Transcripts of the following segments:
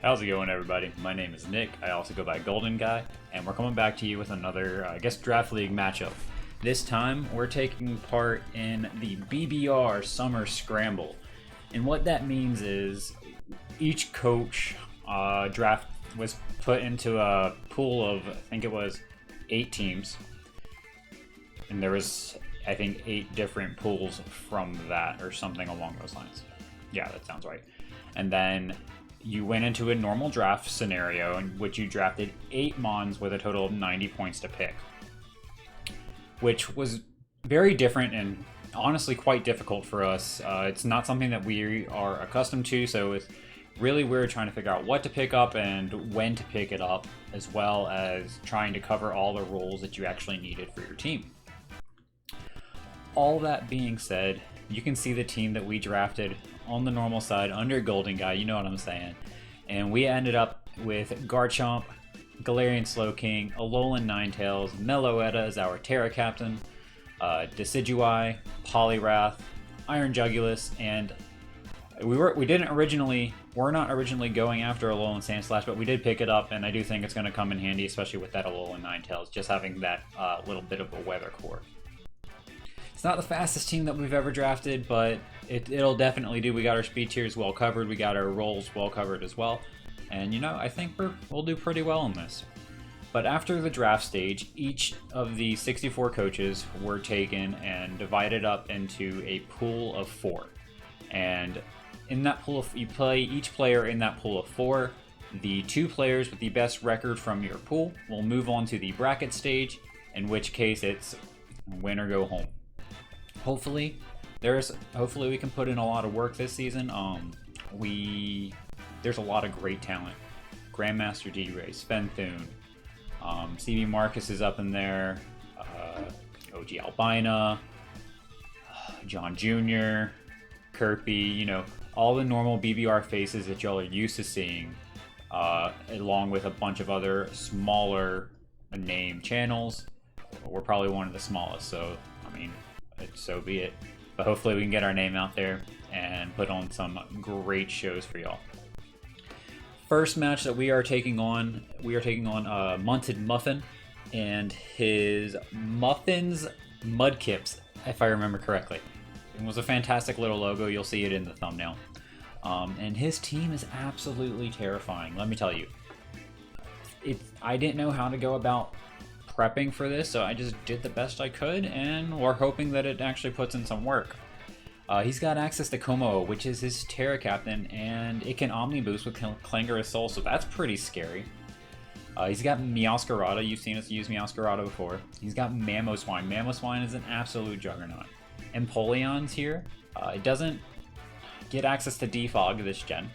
How's it going, everybody? My name is Nick. I also go by Golden Guy, and we're coming back to you with another, Draft League matchup. This time, we're taking part in the BBR Summer Scramble. And what that means is each coach draft was put into a pool of, I think it was 8 teams. And there was, I think, 8 different pools from that, or something along those lines. Yeah, that sounds right. And then you went into a normal draft scenario in which you drafted 8 Mons with a total of 90 points to pick, which was very different and honestly quite difficult for us. It's not something that we are accustomed to, so it's really weird trying to figure out what to pick up and when to pick it up, as well as trying to cover all the roles that you actually needed for your team. All that being said, you can see the team that we drafted on the normal side under Golden Guy, you know what I'm saying. And we ended up with Garchomp, Galarian Slowking, Alolan Ninetales, Meloetta as our Terra Captain, Decidueye, Poliwrath, Iron Jugulus, and we're not originally going after Alolan Sandslash, but we did pick it up, and I do think it's going to come in handy, especially with that Alolan Ninetales, just having that little bit of a weather core. It's not the fastest team that we've ever drafted, but it'll definitely do. We got our speed tiers well covered. We got our roles well covered as well. And, I think we'll do pretty well in this. But after the draft stage, each of the 64 coaches were taken and divided up into a pool of 4. And in that pool, you play each player in that pool of 4. The 2 players with the best record from your pool will move on to the bracket stage, in which case it's win or go home. Hopefully we can put in a lot of work this season. There's a lot of great talent. Grandmaster D-Ray, Sventhune, CB Marcus is up in there, OG Albina, John Jr., Kirby, all the normal BBR faces that y'all are used to seeing, along with a bunch of other smaller name channels. We're probably one of the smallest, so so be it. But hopefully we can get our name out there and put on some great shows for y'all. First match that we are taking on Munted Muffin and his Muffin's Mudkips, if I remember correctly. It was a fantastic little logo. You'll see it in the thumbnail. And his team is absolutely terrifying, let me tell you. I didn't know how to go about prepping for this, so I just did the best I could, and we're hoping that it actually puts in some work. He's got access to Como, which is his Terra Captain, and it can Omni Boost with Clangorous Soul, so that's pretty scary. He's got Meowscarada. You've seen us use Meowscarada before. He's got Mamoswine. Mamoswine is an absolute juggernaut. Empoleon's here. It doesn't get access to Defog this gen,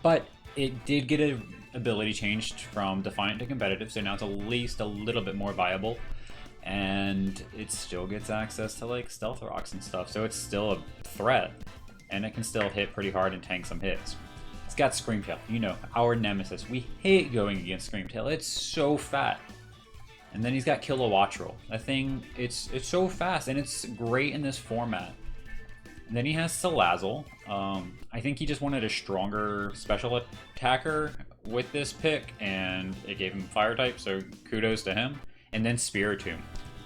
but it did get a ability changed from Defiant to Competitive, so now it's at least a little bit more viable, and it still gets access to Stealth Rocks and stuff, so it's still a threat, and it can still hit pretty hard and tank some hits. It's got Screamtail, our nemesis. We hate going against Screamtail. It's so fat. And then he's got Kilowattrel. That thing, it's so fast, and it's great in this format. And then he has Salazzle. I think he just wanted a stronger special attacker with this pick, and it gave him Fire type, so kudos to him. And then Spiritomb.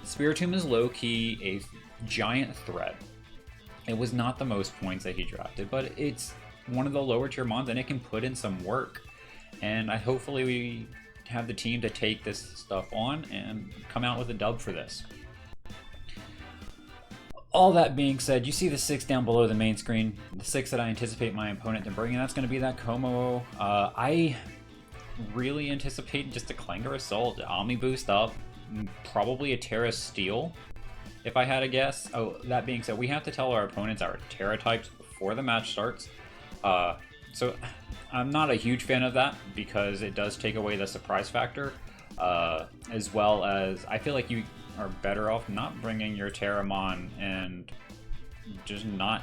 Spiritomb is low-key a giant threat. It was not the most points that he drafted, but it's one of the lower tier mons, and it can put in some work. And hopefully we have the team to take this stuff on and come out with a dub for this. All that being said, you see the 6 down below the main screen, the 6 that I anticipate my opponent to bring, and that's going to be that Como. I really anticipate just a Clangorous Soul, to Omni Boost up, probably a Terra Steel, if I had to guess. Oh, that being said, we have to tell our opponents our Terra types before the match starts. So I'm not a huge fan of that, because it does take away the surprise factor, as well as I feel like you are better off not bringing your Terramon and just not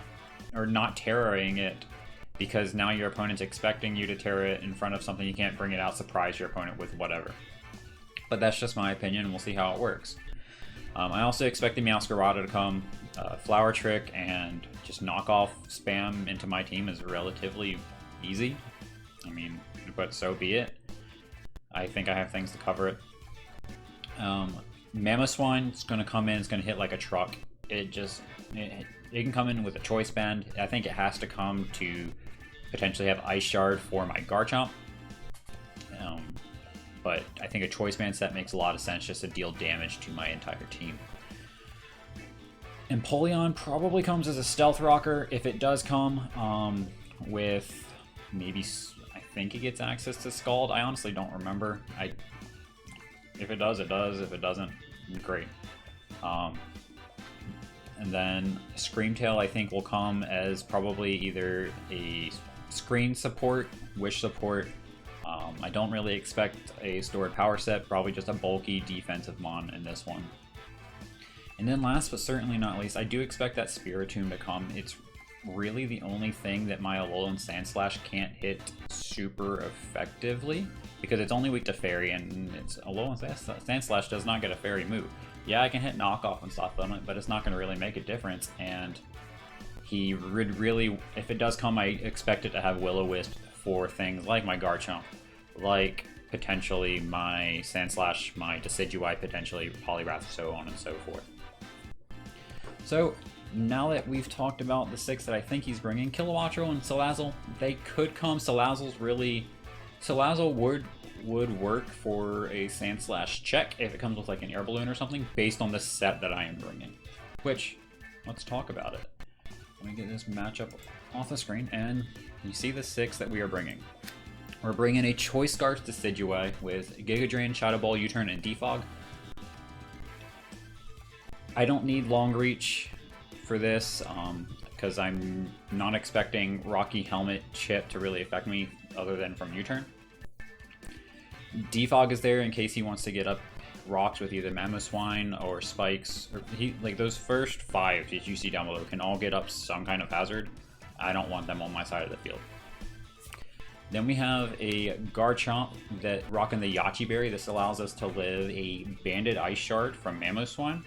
terraing it, because now your opponent's expecting you to terra it in front of something. You can't bring it out, surprise your opponent with whatever. But that's just my opinion, and we'll see how it works. I also expect the Meowscarada to come. Flower Trick and just knock off spam into my team is relatively easy. I mean, but so be it. I think I have things to cover it. Mamoswine is going to come in, it's going to hit like a truck. It can come in with a choice band. I think it has to come to potentially have Ice Shard for my Garchomp. But I think a choice band set makes a lot of sense just to deal damage to my entire team. Empoleon probably comes as a Stealth Rocker. If it does come with maybe, I think it gets access to Scald. I honestly don't remember. If it does, it does. If it doesn't, great. And then Screamtail, I think, will come as probably either a screen support, wish support. I don't really expect a stored power set, probably just a bulky defensive mon in this one. And then last but certainly not least, I do expect that Spiritomb to come. It's really the only thing that my Alolan Sandslash can't hit super effectively, because it's only weak to Fairy, and it's Alolan Sandslash does not get a Fairy move. Yeah, I can hit knockoff and stuff on it, but it's not going to really make a difference. And he would really, if it does come, I expect it to have Will-O-Wisp for things like my Garchomp, like potentially my Sandslash, my Decidueye, potentially Poliwrath, so on and so forth. So now that we've talked about the 6 that I think he's bringing, Kilowattrel and Salazzle, they could come. Salazzle would work for a Sandslash check if it comes with like an air balloon or something, based on the set that I am bringing. Which, let's talk about it. Let me get this matchup off the screen, and you see the 6 that we are bringing. We're bringing a Choice Scarf Decidueye with Giga Drain, Shadow Ball, U-Turn, and Defog. I don't need Long Reach for this, because I'm not expecting Rocky Helmet Chip to really affect me other than from U-Turn. Defog is there in case he wants to get up rocks with either Mamoswine or Spikes. Or like those first 5 that you see down below can all get up some kind of hazard. I don't want them on my side of the field. Then we have a Garchomp that rocking the Yachi Berry. This allows us to live a Banded Ice Shard from Mamoswine.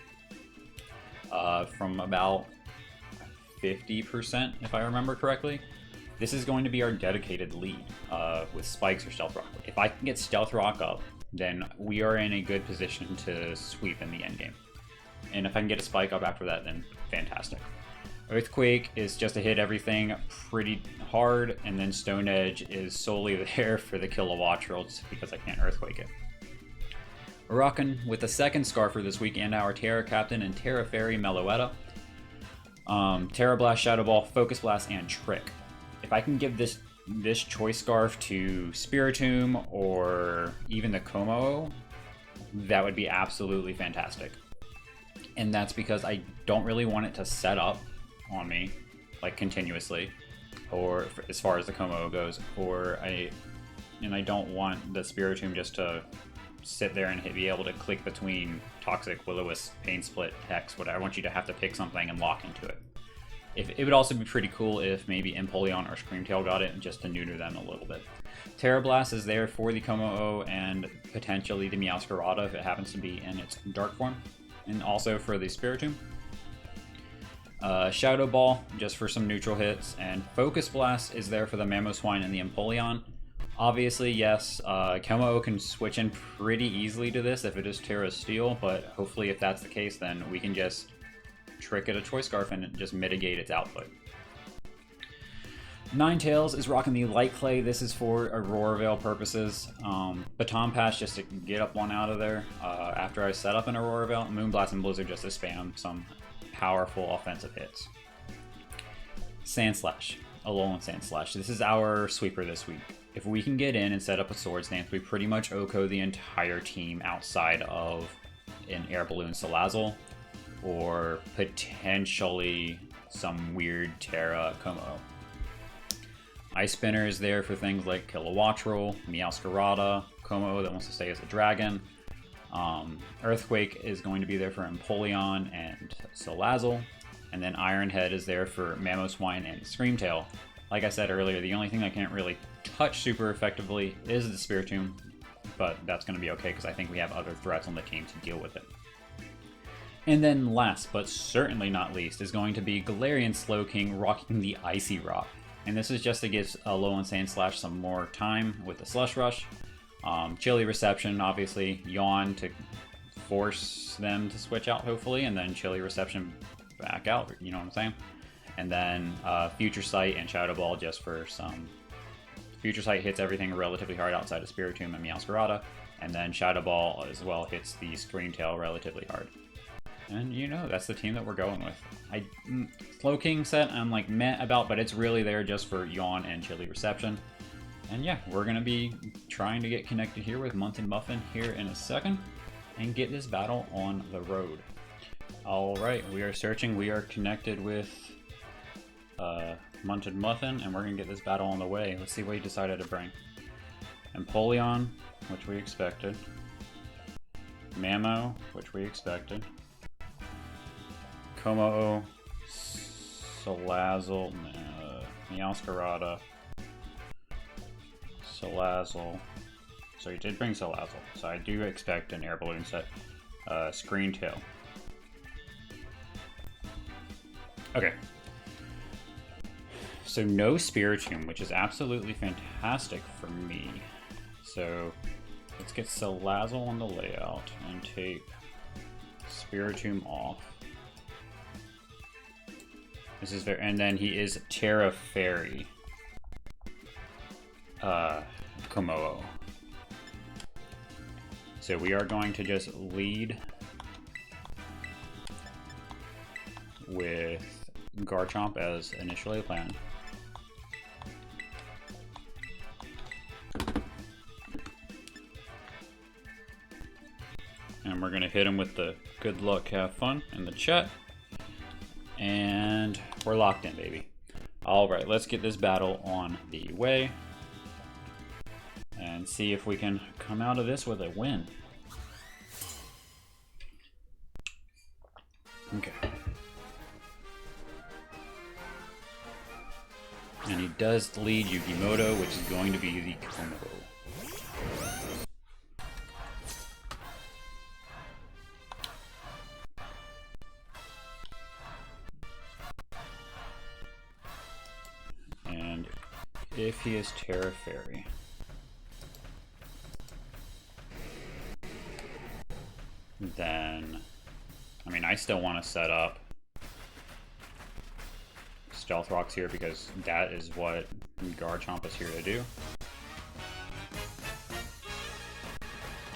From about 50%, if I remember correctly. This is going to be our dedicated lead with Spikes or Stealth Rock. If I can get Stealth Rock up, then we are in a good position to sweep in the endgame. And if I can get a Spike up after that, then fantastic. Earthquake is just to hit everything pretty hard, and then Stone Edge is solely there for the Kilowattrel because I can't Earthquake it. We're rocking with the second Scarfer this week and our Terra Captain and Terra Fairy Meloetta. Terra Blast, Shadow Ball, Focus Blast, and Trick. If I can give this Choice Scarf to Spiritomb or even the Como, that would be absolutely fantastic. And that's because I don't really want it to set up on me, like continuously, or as far as the Como goes, and I don't want the Spiritomb just to sit there and be able to click between Toxic, Will-O-Wisp, Pain Split, Hex, whatever. I want you to have to pick something and lock into it. It would also be pretty cool if maybe Empoleon or Screamtail got it, just to neuter them a little bit. Terra Blast is there for the Como-O and potentially the Meowscarada if it happens to be in its dark form, and also for the Spiritomb. Shadow Ball, just for some neutral hits, and Focus Blast is there for the Mamoswine and the Empoleon. Obviously, yes, Como-O can switch in pretty easily to this if it is Terra Steel, but hopefully if that's the case, then we can just trick it a Choice Scarf and just mitigate its output. Ninetales is rocking the Light Clay. This is for Aurora Veil purposes. Baton Pass just to get up one out of there after I set up an Aurora Veil. Moonblast and Blizzard just to spam some powerful offensive hits. Sandslash, Alolan Sandslash. This is our sweeper this week. If we can get in and set up a Swords Dance, we pretty much OHKO the entire team outside of an Air Balloon Salazzle or potentially some weird Terra Como. Ice Spinner is there for things like Kilowattrel, Meowscarada, Como that wants to stay as a dragon. Earthquake is going to be there for Empoleon and Salazzle. And then Iron Head is there for Mamoswine and Screamtail. Like I said earlier, the only thing that can't really touch super effectively is the Spiritomb, but that's going to be okay because I think we have other threats on the team to deal with it. And then last, but certainly not least, is going to be Galarian Slowking rocking the Icy Rock. And this is just to give Alolan Sandslash some more time with the Slush Rush. Chilly Reception, obviously, Yawn to force them to switch out, hopefully, and then Chilly Reception back out, you know what I'm saying? And then Future Sight and Shadow Ball just for some... Future Sight hits everything relatively hard outside of Spiritomb and Meowscarada, and then Shadow Ball as well hits the Screen Tail relatively hard. And you know, that's the team that we're going with. Slowking set I'm like meh about, but it's really there just for Yawn and Chilly Reception. And yeah, we're gonna be trying to get connected here with Muntin Muffin here in a second and get this battle on the road. Alright, we are searching. We are connected with Muntin Muffin, and we're gonna get this battle on the way. Let's see what he decided to bring. Empoleon, which we expected. Mamo, which we expected. Como, Salazzle, Meowscarada, Salazzle. So he did bring Salazzle, so I do expect an Air Balloon set. Screen Tail. Okay. So no Spiritomb, which is absolutely fantastic for me. So let's get Salazzle on the layout and take Spiritomb off. This is very, and then he is Terra Fairy. Komodo. So we are going to just lead with Garchomp as initially planned. And we're going to hit him with the good luck, have fun in the chat. And we're locked in, baby. Alright, let's get this battle on the way. And see if we can come out of this with a win. Okay. And he does lead Yugimoto, which is going to be the Komodo. And if he is Terra Fairy, then, I mean, I still want to set up Stealth Rocks here because that is what Garchomp is here to do.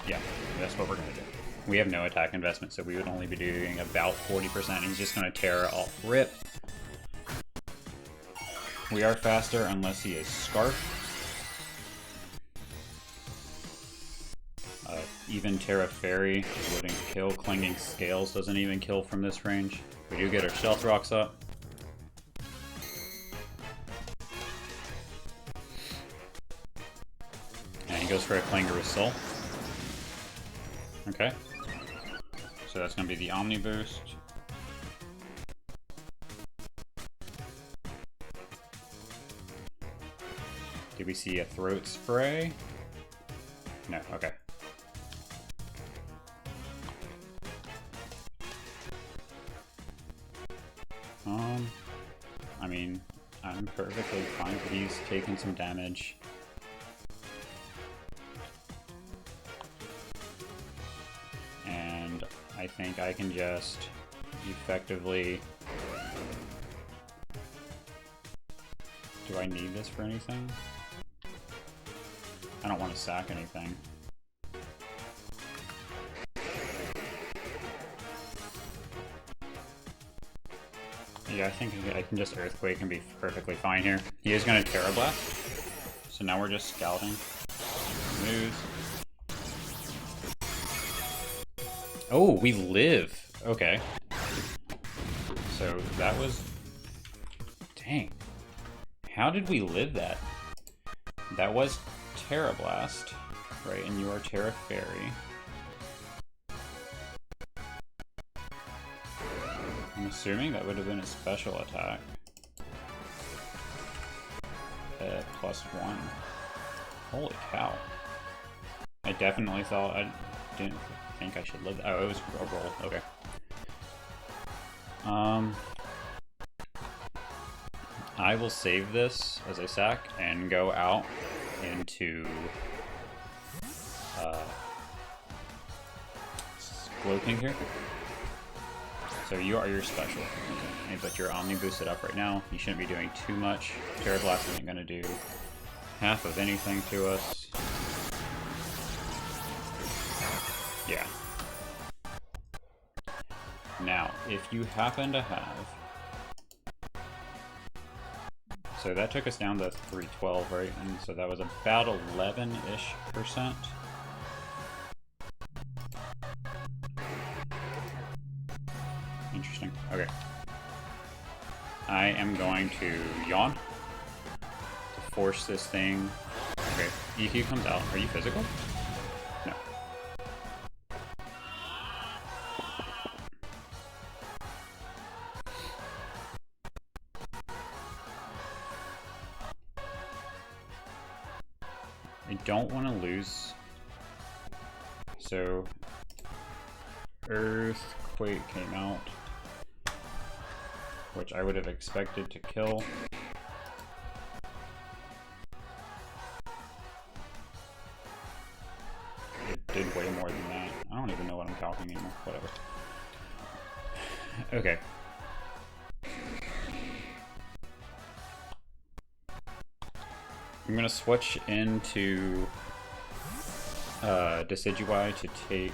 Yeah, that's what we're going to do. We have no attack investment, so we would only be doing about 40%. He's just going to Terra off rip. We are faster unless he is Scarf. Even Terra Fairy wouldn't kill. Clinging Scales doesn't even kill from this range. We do get our Stealth Rocks up. And he goes for a Clangerous Soul. Okay. So that's going to be the Omni Boost. Did we see a Throat Spray? No, okay. I mean, I'm perfectly fine if he's taking some damage. And I think I can just effectively... Do I need this for anything? I don't want to sack anything. Yeah, I think I can just Earthquake and be perfectly fine here. He is going to Terra Blast. So now we're just scouting. Moves. Oh, we live. Okay. So that was... Dang. How did we live that? That was Terra Blast, right? And you are Terra Fairy. I'm assuming that would have been a special attack. At +1. Holy cow. I definitely thought I didn't think I should live that. Oh, it was a roll. Okay. I will save this as a sack and go out into Glow King here. So you are your special. Okay. But you're Omni boosted up right now. You shouldn't be doing too much. Terra Blast isn't going to do half of anything to us. Yeah. Now, if you happen to have... So that took us down to 312, right? And so that was about 11-ish%. Interesting. Okay. I am going to yawn to force this thing. Okay, EQ comes out. Are you physical? No. I don't want to lose. So, Earthquake came out, which I would have expected to kill. It did way more than that. I don't even know what I'm calculating anymore. Whatever. Okay. I'm gonna switch into Decidueye to take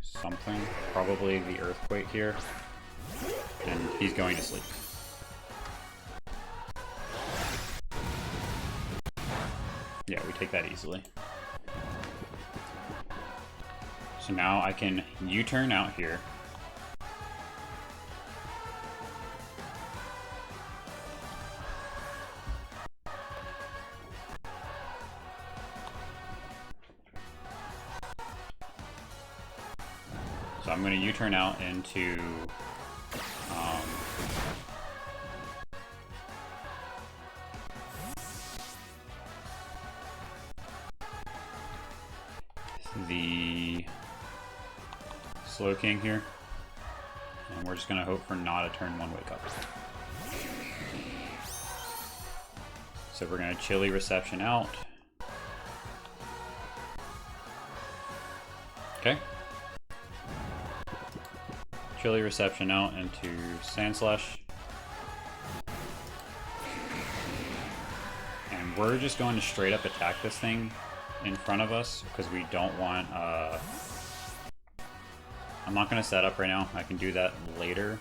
something, probably the Earthquake here, and he's going to sleep. Yeah, we take that easily. So now I can U-turn out here. So I'm going to U-turn out into the Slow King here, and we're just going to hope for not a turn 1 wake up. So we're going to Chilly Reception out. Okay. Chilly Reception out into Sandslash. And we're just going to straight up attack this thing in front of us because we don't want... I'm not going to set up right now. I can do that later.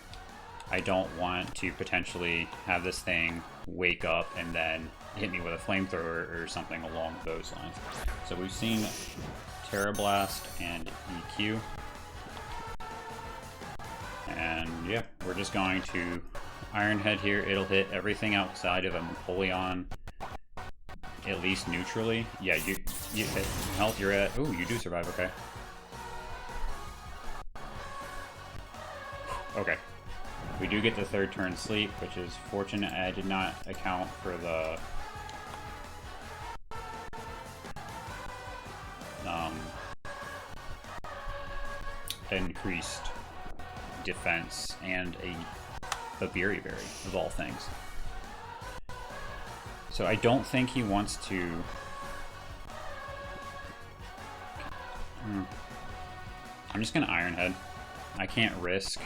I don't want to potentially have this thing wake up and then hit me with a flamethrower or something along those lines. So we've seen Terra Blast and EQ. And yeah, we're just going to Iron Head here. It'll hit everything outside of a Empoleon, at least neutrally. Yeah, you hit health, you're at... Ooh, you do survive, okay. Okay. We do get the third turn sleep, which is fortunate. I did not account for the... increased defense and the Berry Berry, of all things. So I don't think he wants to... I'm just going to Iron Head. I can't risk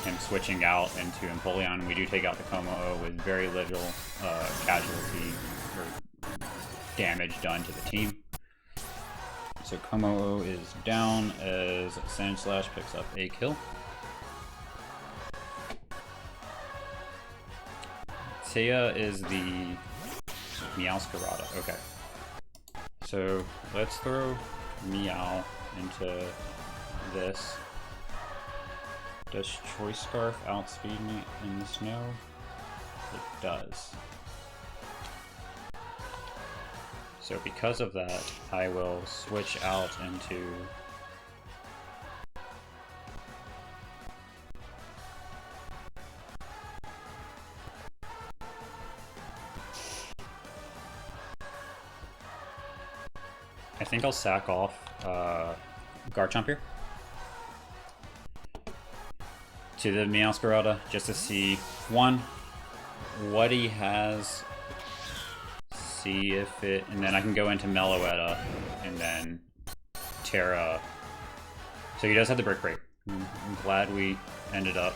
him switching out into Empoleon. We do take out the Como with very little casualty or damage done to the team. So Como is down as Sandslash picks up a kill. Taya is the Meowscarada. Okay. So let's throw Meow into this. Does Choice Scarf outspeed me in the snow? It does. So because of that, I will switch out into I think I'll sack off Garchomp here to the Meowscarada just to see, one, what he has, see if it, and then I can go into Meloetta, and then Terra. So he does have the Brick Break. I'm glad we ended up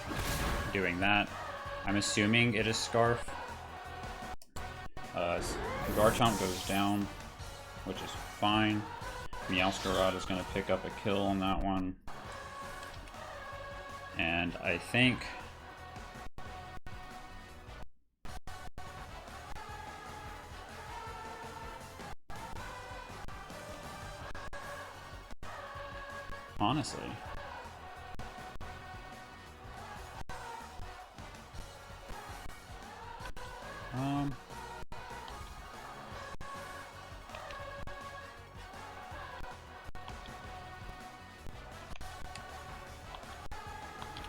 doing that. I'm assuming it is Scarf. Garchomp goes down, which is fine. Meowscarada is going to pick up a kill on that one. And I think... honestly...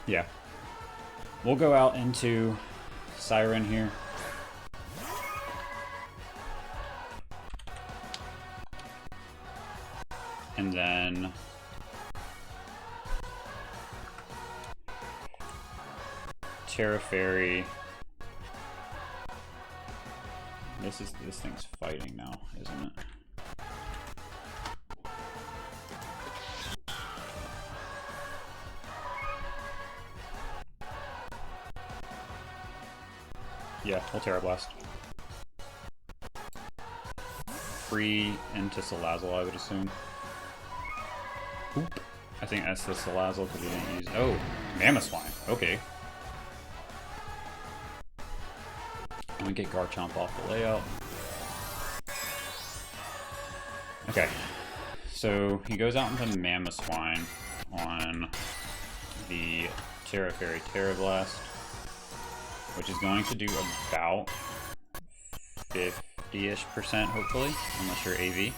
yeah. We'll go out into Siren here. And then... Terra Fairy. This thing's fighting now, isn't it? Yeah, we'll Terra Blast. Free into Salazzle, I would assume. Oop. I think that's the Salazzle because we didn't use... oh, Mamoswine. Okay. I'm gonna get Garchomp off the layout. Okay. So he goes out into Mamoswine on the Terra Fairy Terra Blast, which is going to do about 50-ish%, hopefully, unless you're AV.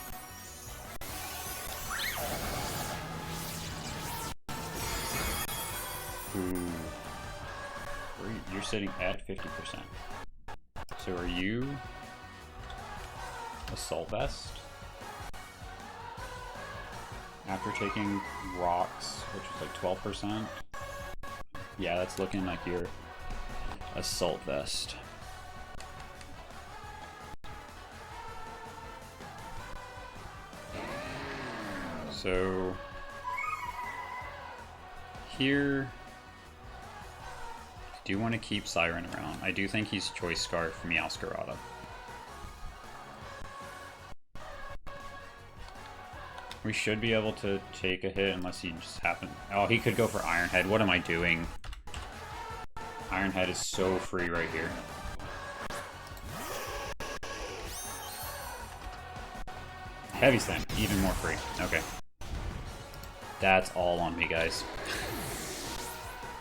Ooh. You're sitting at 50%. So are you Assault Vest? After taking rocks, which is like 12%? Yeah, that's looking like you're Assault Vest. So here, I do want to keep Siren around. I do think he's Choice Scarf for Meowscarada. We should be able to take a hit unless he just happened. Oh, he could go for Iron Head. What am I doing? Iron Head is so free right here. Heavy Slam, even more free. Okay. That's all on me, guys.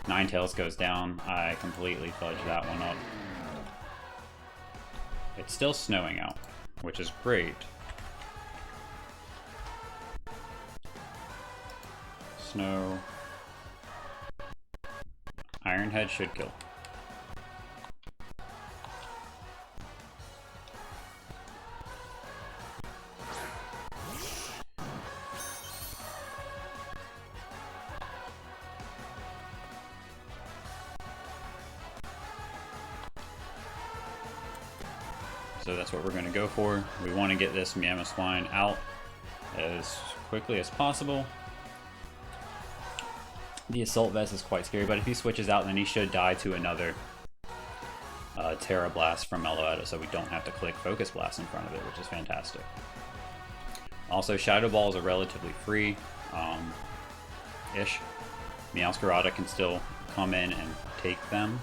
Ninetales goes down. I completely fudged that one up. It's still snowing out, which is great. Snow. Iron Head should kill. So that's what we're going to go for. We want to get this Mamoswine out as quickly as possible. The Assault Vest is quite scary, but if he switches out, then he should die to another Terra Blast from Meloetta, so we don't have to click Focus Blast in front of it, which is fantastic. Also, Shadow Balls are relatively free, ish. Meowscarada can still come in and take them.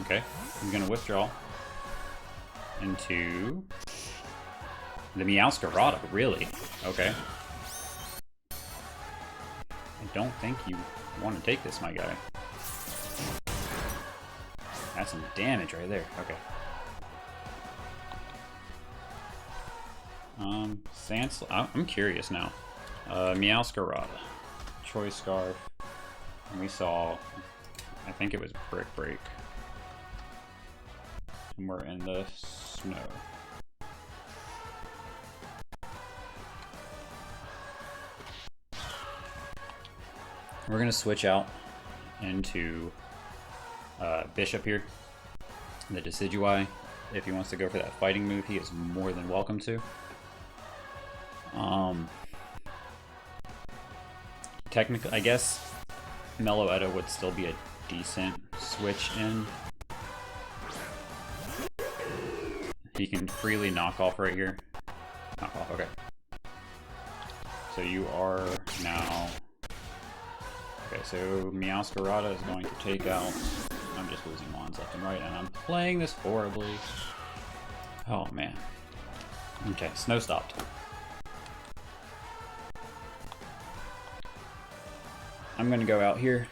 Okay, I'm gonna withdraw into the Meowscarada, really? Okay. I don't think you want to take this, my guy. That's some damage right there. Okay. I'm curious now. Meowscarada, Choice Scarf, and we saw, I think it was Brick Break. And we're in the snow. We're gonna switch out into Bishop here, the Decidueye. If he wants to go for that fighting move, he is more than welcome to. Technically, I guess Meloetta would still be a decent switch in. He can freely knock off right here. Knock off, okay. So you are now... Okay, so Meowscarada is going to take out... I'm just losing wands left and right, and I'm playing this horribly. Oh, man. Okay, snow stopped. I'm gonna go out here.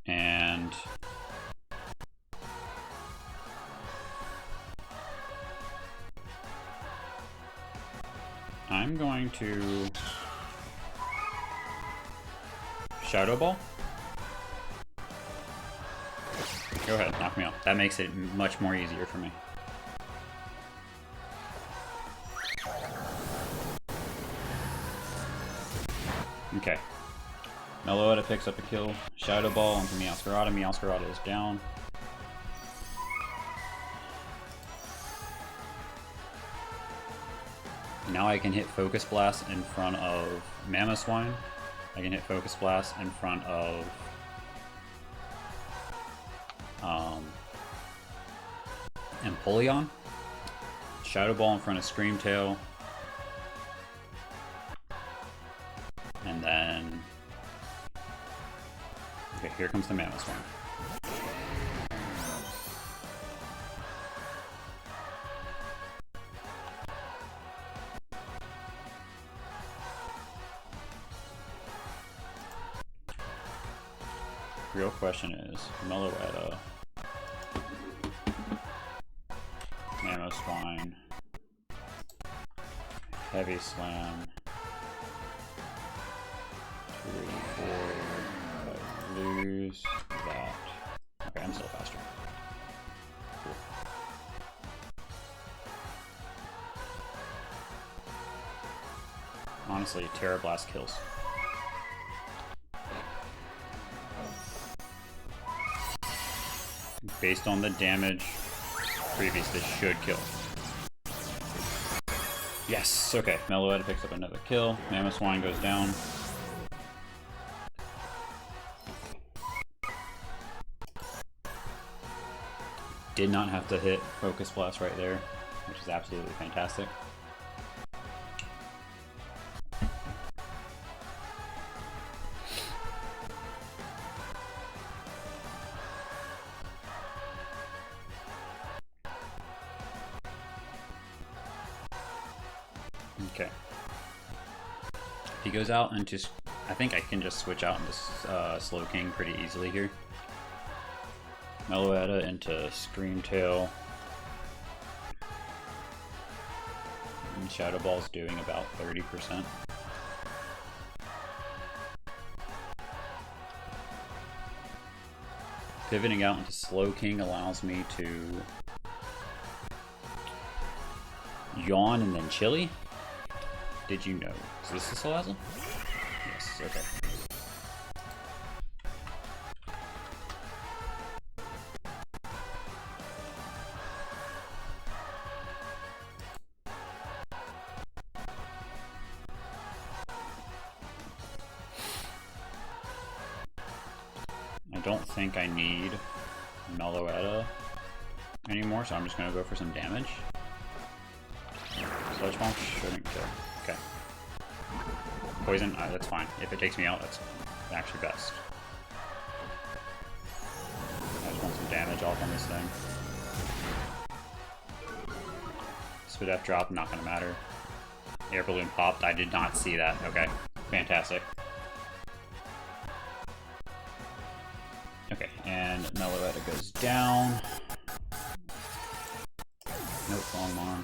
And... I'm going to... Shadow Ball? Go ahead, knock me out. That makes it much more easier for me. Okay. Meloetta picks up a kill. Shadow Ball onto Meowscarada. Meowscarada is down. Now I can hit Focus Blast in front of Mamoswine. I can hit Focus Blast in front of Empoleon. Shadow Ball in front of Screamtail. And then... Okay, here comes the Mamoswine. Real question is, Meloetta, Mamoswine, Heavy Slam, 3, 4, if I lose that. Okay, I'm still faster. Cool. Honestly, Terra Blast kills. Based on the damage previous, this should kill. Yes, okay. Meloetta picks up another kill. Mamoswine goes down. Did not have to hit Focus Blast right there, which is absolutely fantastic. Okay. He goes out and just... I think I can just switch out into Slowking pretty easily here. Meloetta into Screamtail. And Shadow Ball's doing about 30%. Pivoting out into Slowking allows me to yawn and then chili. Did you know? Is this the Salazzle? Yes, okay. I don't think I need Meloetta anymore, so I'm just going to go for some damage. Sludge Bomb shouldn't kill. Okay. Poison? That's fine. If it takes me out, that's actually best. I just want some damage off on this thing. Spidef drop, not going to matter. Air Balloon popped. I did not see that. Okay. Fantastic. Okay, and Meloetta goes down. Nope, wrong one.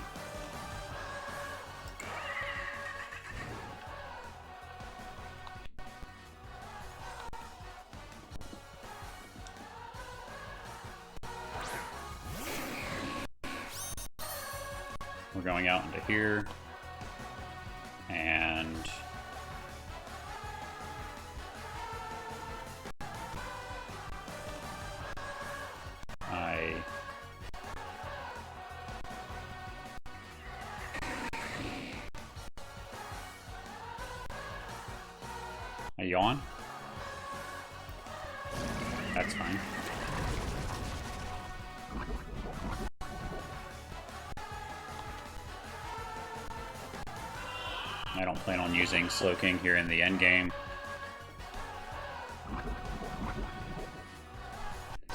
We're going out into here. And a yawn? That's fine. I don't plan on using Slowking here in the end game.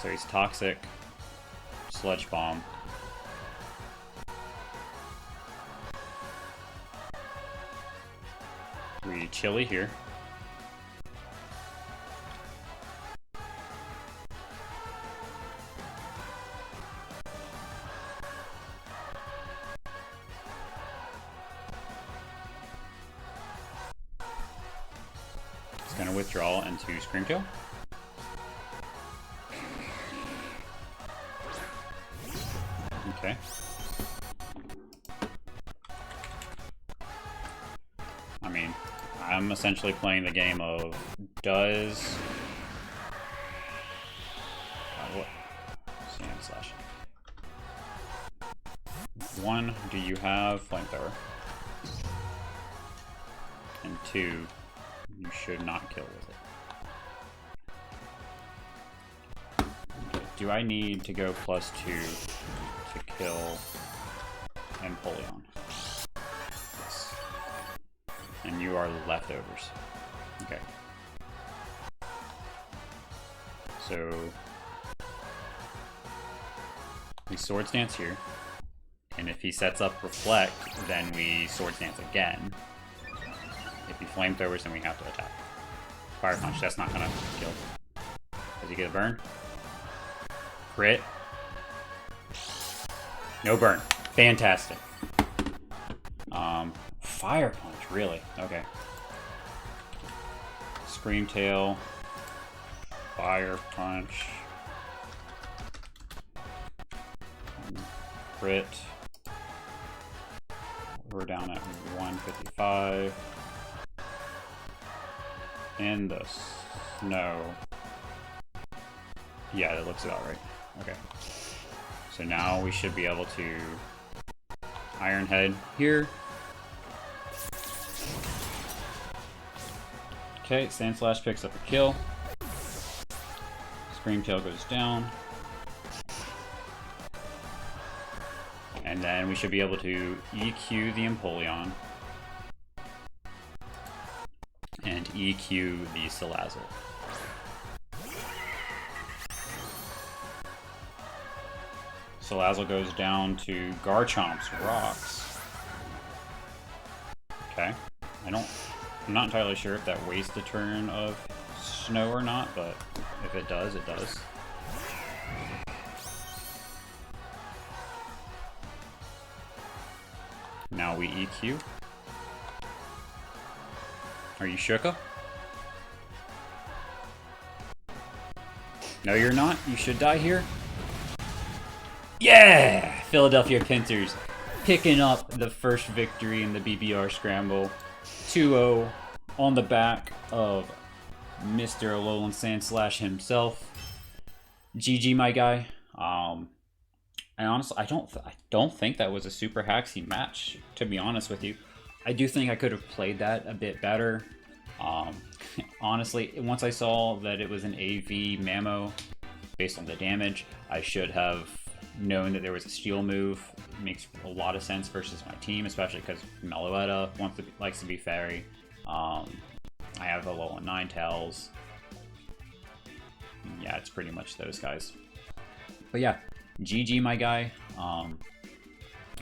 So he's Toxic, Sludge Bomb. We Chili here. It's gonna withdraw into Screamtail. Okay. I mean, I'm essentially playing the game of does... what? Sand Slash. 1, do you have Flamethrower? And 2, you should not kill with it. Okay. Do I need to go +2 to kill Empoleon? Yes. And you are leftovers. Okay. So we Swords Dance here. And if he sets up Reflect, then we Swords Dance again. If he Flamethrowers, then we have to attack. Fire Punch, that's not gonna kill. Does he get a burn? Crit. No burn. Fantastic. Fire Punch, really? Okay. Screamtail. Fire Punch. Crit. We're down at 155. In the snow. Yeah, that looks about right. Okay. So now we should be able to Iron Head here. Okay, Sand Slash picks up a kill. Screamtail goes down. And then we should be able to EQ the Empoleon. And EQ the Salazzle. Salazzle goes down to Garchomp's Rocks. Okay. I'm not entirely sure if that wastes a turn of snow or not, but if it does, it does. Now we EQ. Are you Shuka? No, you're not. You should die here. Yeah! Philadelphia Pinsirs picking up the first victory in the BBR Scramble. 2-0 on the back of Mr. Alolan Sandslash himself. GG, my guy. And honestly, I don't think that was a super hacksy match, to be honest with you. I do think I could have played that a bit better. Honestly, once I saw that it was an AV Mamo based on the damage, I should have known that there was a steel move. It makes a lot of sense versus my team, especially because Meloetta likes to be fairy. I have Alolan Ninetales. Yeah, it's pretty much those guys. But yeah, GG, my guy.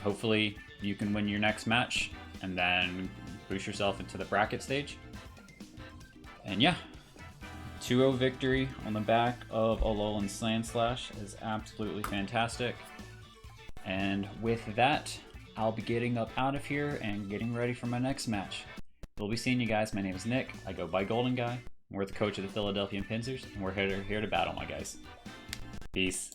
Hopefully you can win your next match and then boost yourself into the bracket stage. And yeah, 2-0 victory on the back of Alolan Sandslash is absolutely fantastic. And with that, I'll be getting up out of here and getting ready for my next match. We'll be seeing you guys. My name is Nick. I go by Golden Guy. We're the coach of the Philadelphia Pinsirs, and we're here to battle, my guys. Peace.